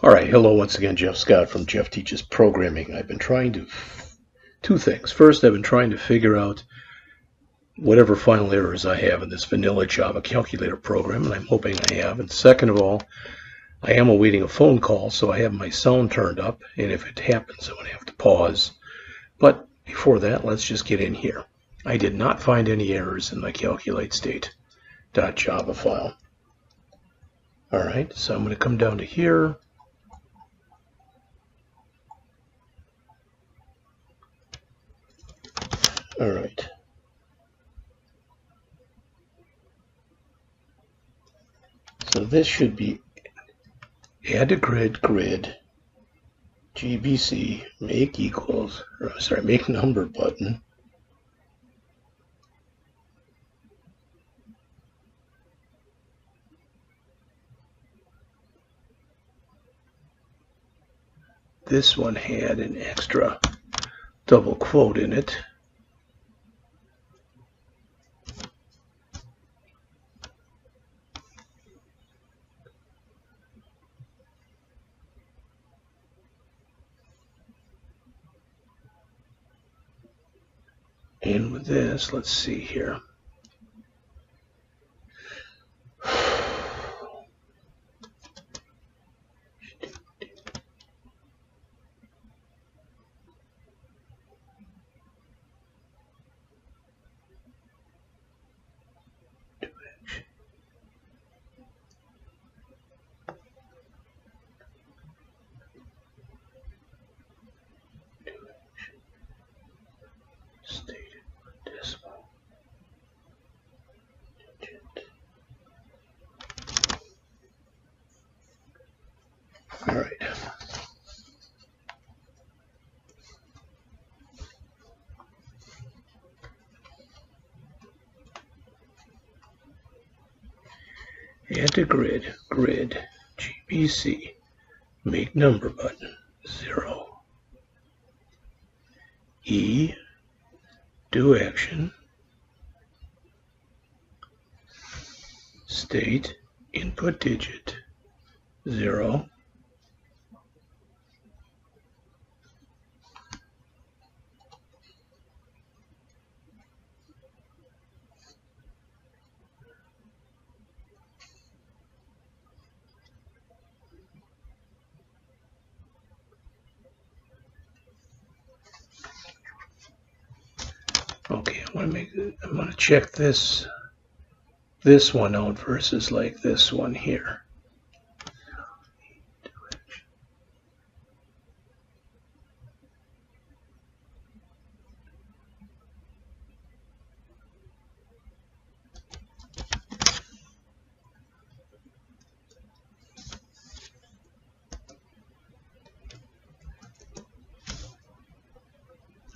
Alright, hello once again, Jeff Scott from Jeff Teaches Programming. I've been trying to, two things. First, I've been trying to figure out whatever final errors I have in this vanilla Java calculator program, and I'm hoping I have. And second of all, I am awaiting a phone call, so I have my sound turned up, and if it happens, I'm going to have to pause. But before that, let's just get in here. I did not find any errors in my calculate_state.java file. Alright, so I'm going to come down to here. All right. So this should be add to grid GBC make equals, or sorry, make number button. This one had an extra double quote in it. And with this, let's see here. All right. Add to grid GBC make number button 0. E do action state input digit 0. Okay, I'm going to check this one out versus like this one here.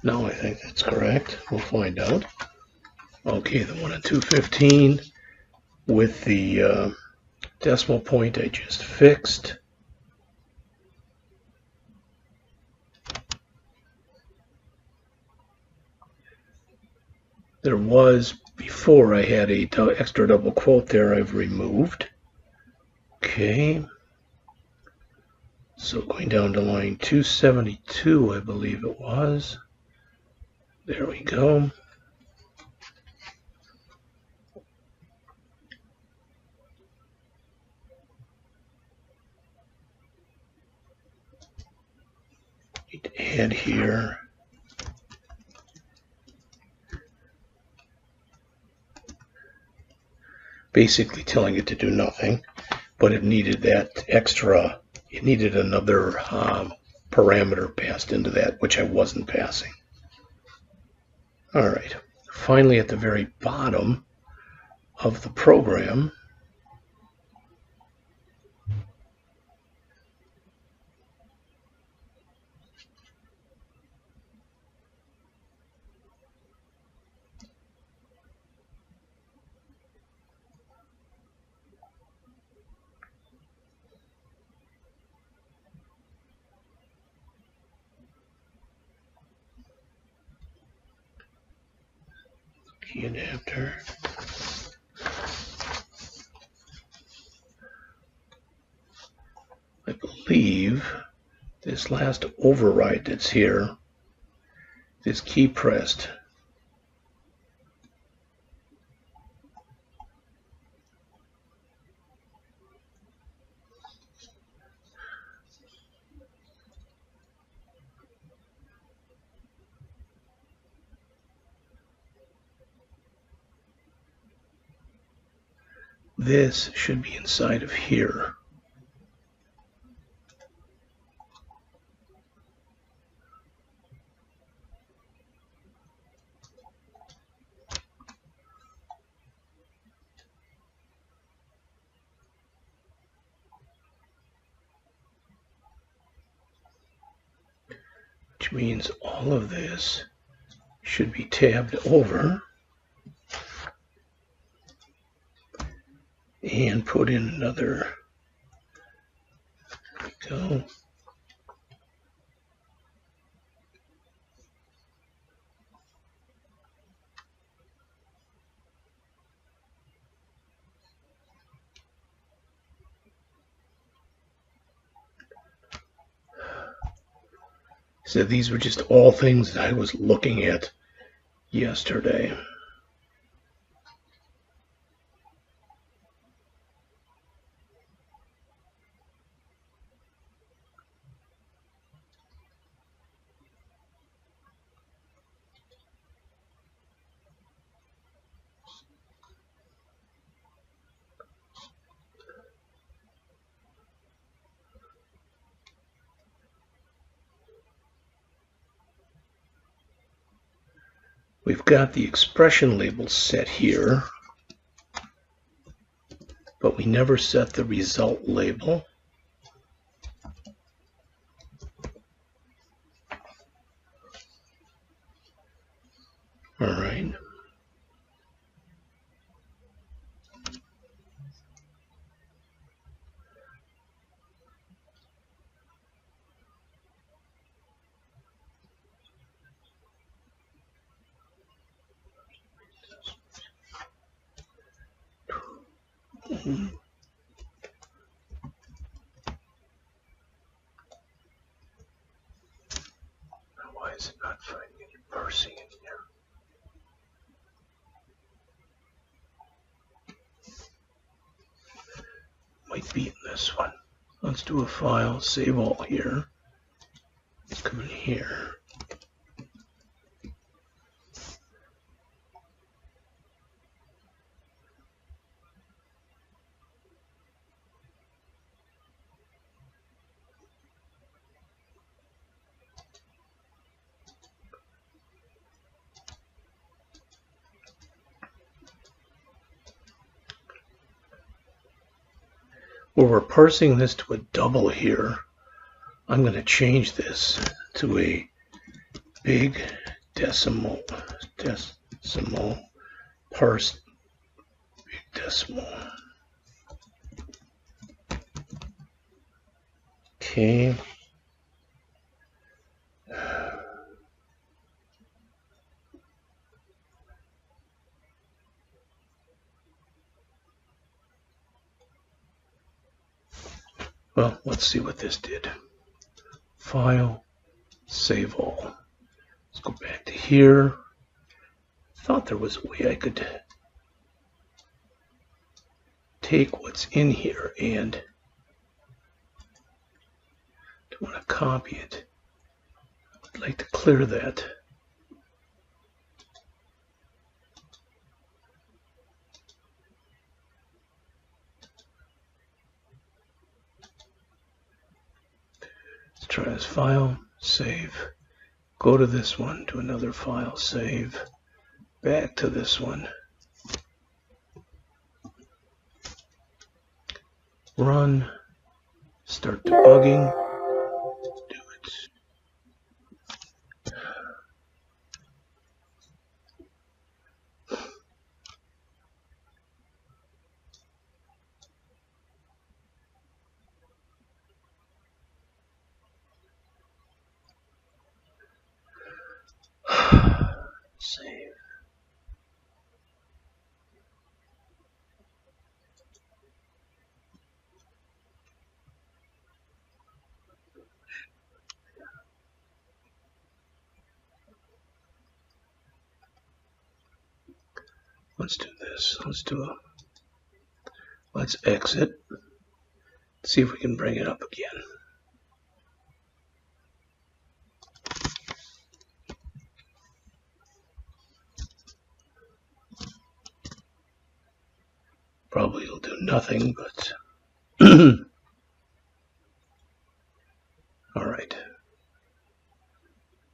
No, I think that's correct. We'll find out. Okay, the one at 215 with the decimal point I just fixed. There was, before I had a extra double quote there, I've removed. Okay. So going down to line 272, I believe it was. There we go. Need to add here. Basically telling it to do nothing, but it needed that extra, it needed another parameter passed into that, which I wasn't passing. All right, finally at the very bottom of the program, key adapter. I believe leave this last override that's here, this key pressed. This should be inside of here. Which means all of this should be tabbed over and put in another. There we go. So these were just all things that I was looking at yesterday. We've got the expression label set here, but we never set the result label. All right. Why is it not finding any parsing in here? Might be in this one. Let's do a file, save all here. Come in here. Well, we're parsing this to a double here. I'm going to change this to a big decimal parse big decimal. Okay. Well, let's see what this did. File, save all. Let's go back to here. I thought there was a way I could take what's in here and don't want to copy it. I'd like to clear that. Let's try this. File, save. Go to this one, to another file, save. Back to this one. Run. Start debugging. Do it. Save. Let's do this. Let's exit. See if we can bring it up again. Probably it'll do nothing, but all right.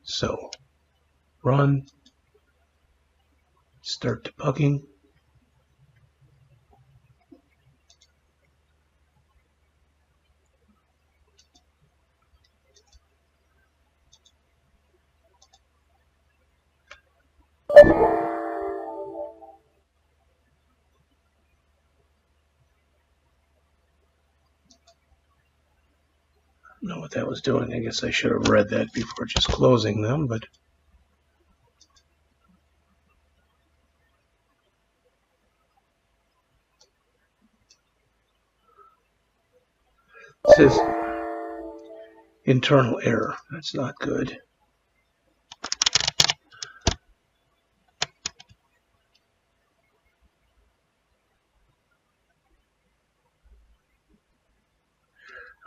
So run, start debugging. I don't know what that was doing. I guess I should have read that before just closing them, but it says internal error. That's not good.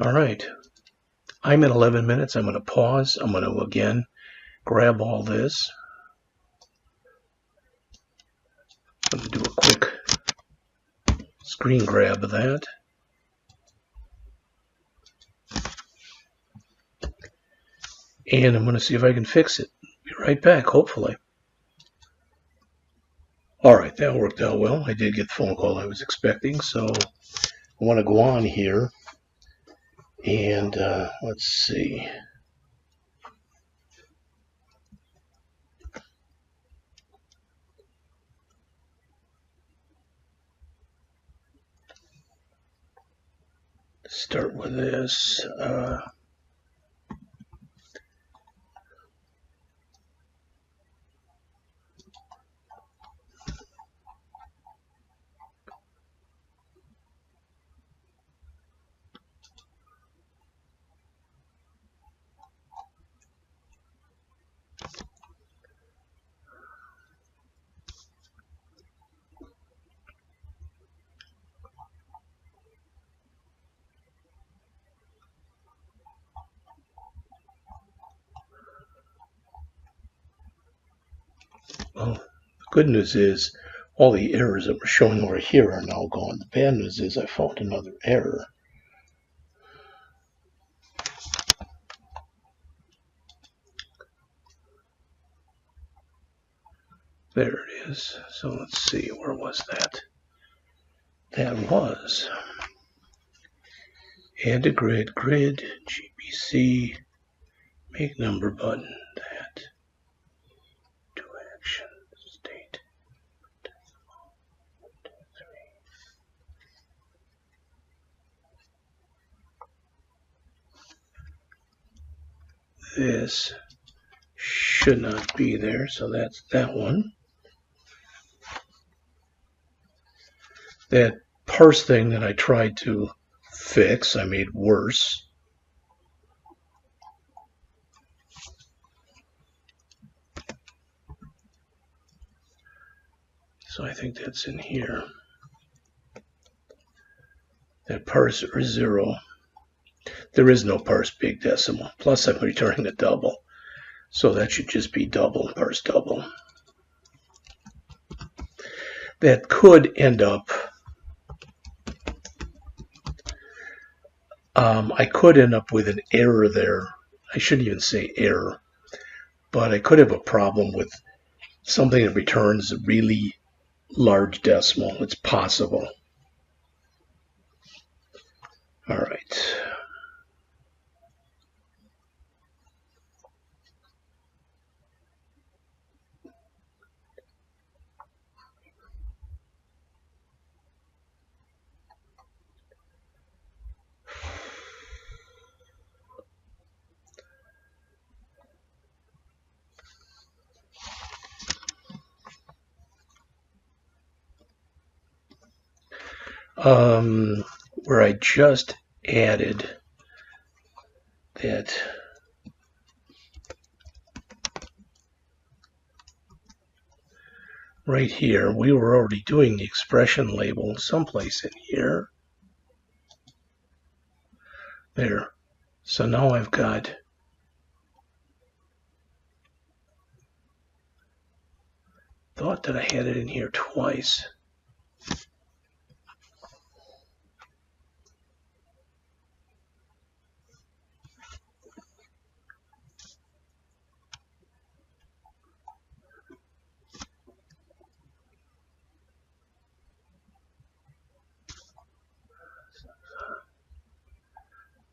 All right. I'm at 11 minutes. I'm going to pause. I'm going to again grab all this. I'm going to do a quick screen grab of that. And I'm going to see if I can fix it. Be right back, hopefully. All right, that worked out well. I did get the phone call I was expecting, so I want to go on here and let's see. Start with this. Well, the good news is all the errors that were showing over here are now gone. The bad news is I found another error. There it is. So let's see, where was that? That was add to grid, GBC, make number button, that, to action, state, 1, 2, 3. This should not be there, so that's that one. That parse thing that I tried to fix, I made worse. So I think that's in here. That parser is 0. There is no parse big decimal. Plus I'm returning a double. So that should just be double, parse double. That could end up, I could end up with an error there. I shouldn't even say error, but I could have a problem with something that returns a really large decimal. It's possible. All right. Where I just added that right here, we were already doing the expression label someplace in here. There. So now I've got thought that I had it in here twice.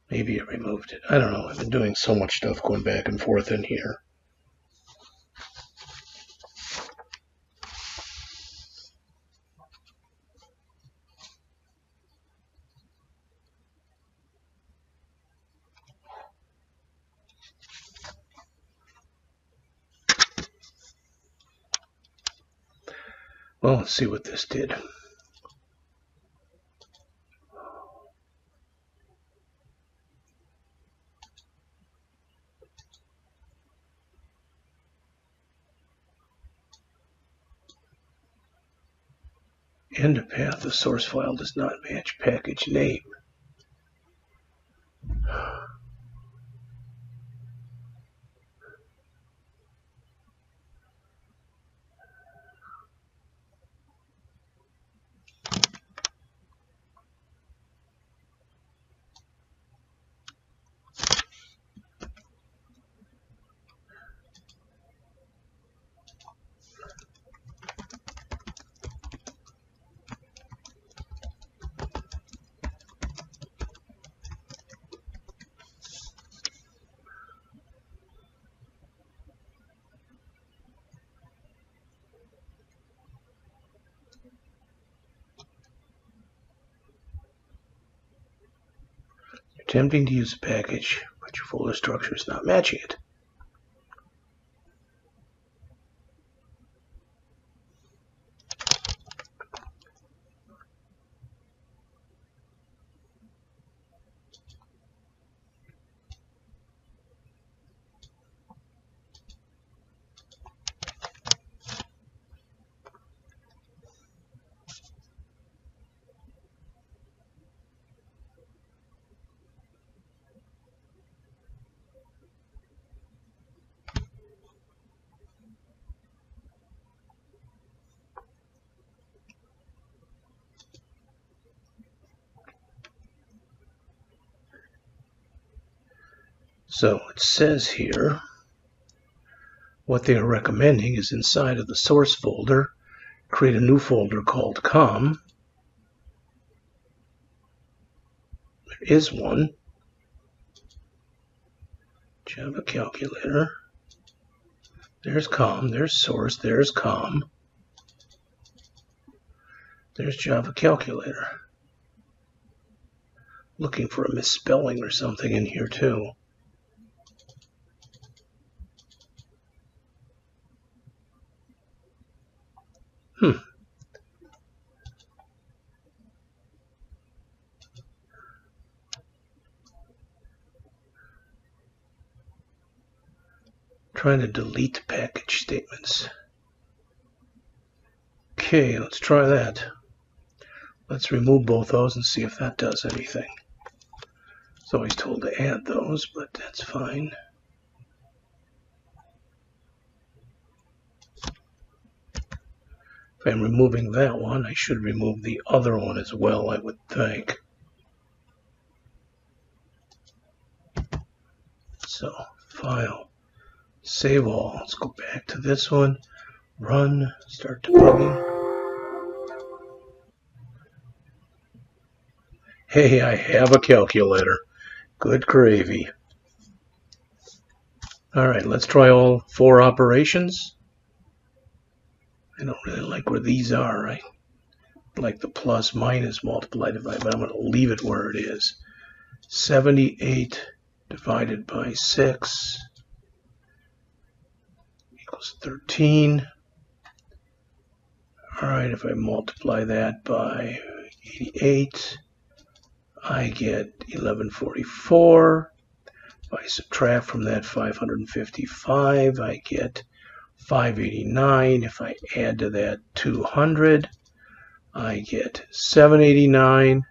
Maybe it removed it. I don't know. I've been doing so much stuff going back and forth in here. Well, let's see what this did. End path, the source file does not match package name. Attempting to use a package, but your folder structure is not matching it. So it says here what they are recommending is inside of the source folder, create a new folder called com. There is one. Java Calculator. There's com, there's source, there's com. There's Java Calculator. Looking for a misspelling or something in here too. Trying to delete package statements. Okay, let's try that. Let's remove both those and see if that does anything. It's always told to add those, but that's fine. If I'm removing that one, I should remove the other one as well, I would think. So, File, Save All. Let's go back to this one. Run, start debugging. Hey, I have a calculator. Good gravy. Alright, let's try all 4 operations. I don't really like where these are. I like the plus minus multiplied by, but I'm going to leave it where it is. 78 divided by 6 equals 13. Alright, if I multiply that by 88, I get 1144. If I subtract from that 555, I get 589. If I add to that 200, I get 789.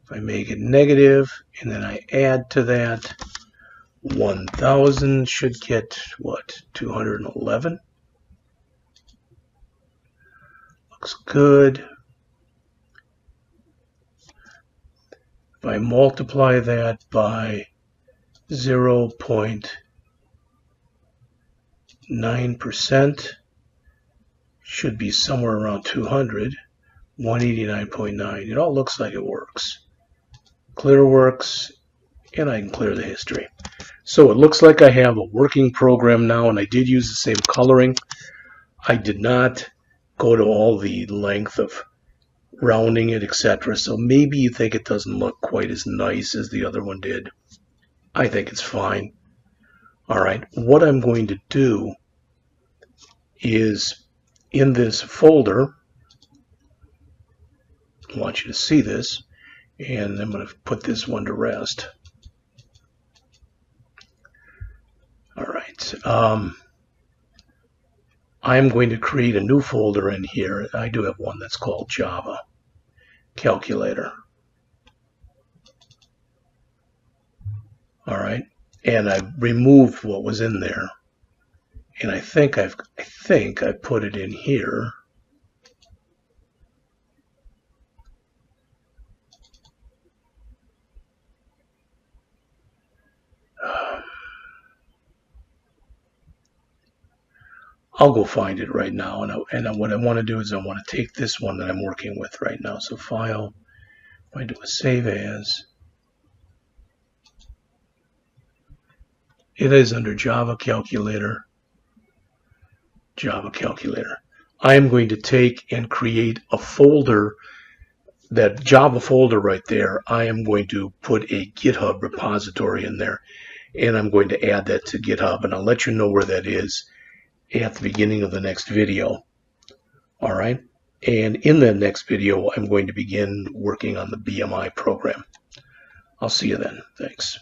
If I make it negative, and then I add to that 1,000, should get, what, 211? Looks good. If I multiply that by 0.9%, should be somewhere around 200, 189.9. It all looks like it works. Clear works, and I can clear the history. So it looks like I have a working program now, and I did use the same coloring. I did not go to all the length of rounding it, etc. So maybe you think it doesn't look quite as nice as the other one did. I think it's fine. Alright, what I'm going to do is in this folder, I want you to see this, and I'm going to put this one to rest. Alright, I'm going to create a new folder in here. I do have one that's called Java Calculator. Alright, and I removed what was in there, and I think I put it in here. I'll go find it right now, and what I want to do is I want to take this one that I'm working with right now. So File, if I do a Save As, it is under Java Calculator. Java Calculator. I am going to take and create a folder, that Java folder right there. I am going to put a GitHub repository in there, and I'm going to add that to GitHub, and I'll let you know where that is at the beginning of the next video. Alright, and in that next video I'm going to begin working on the BMI program. I'll see you then. Thanks.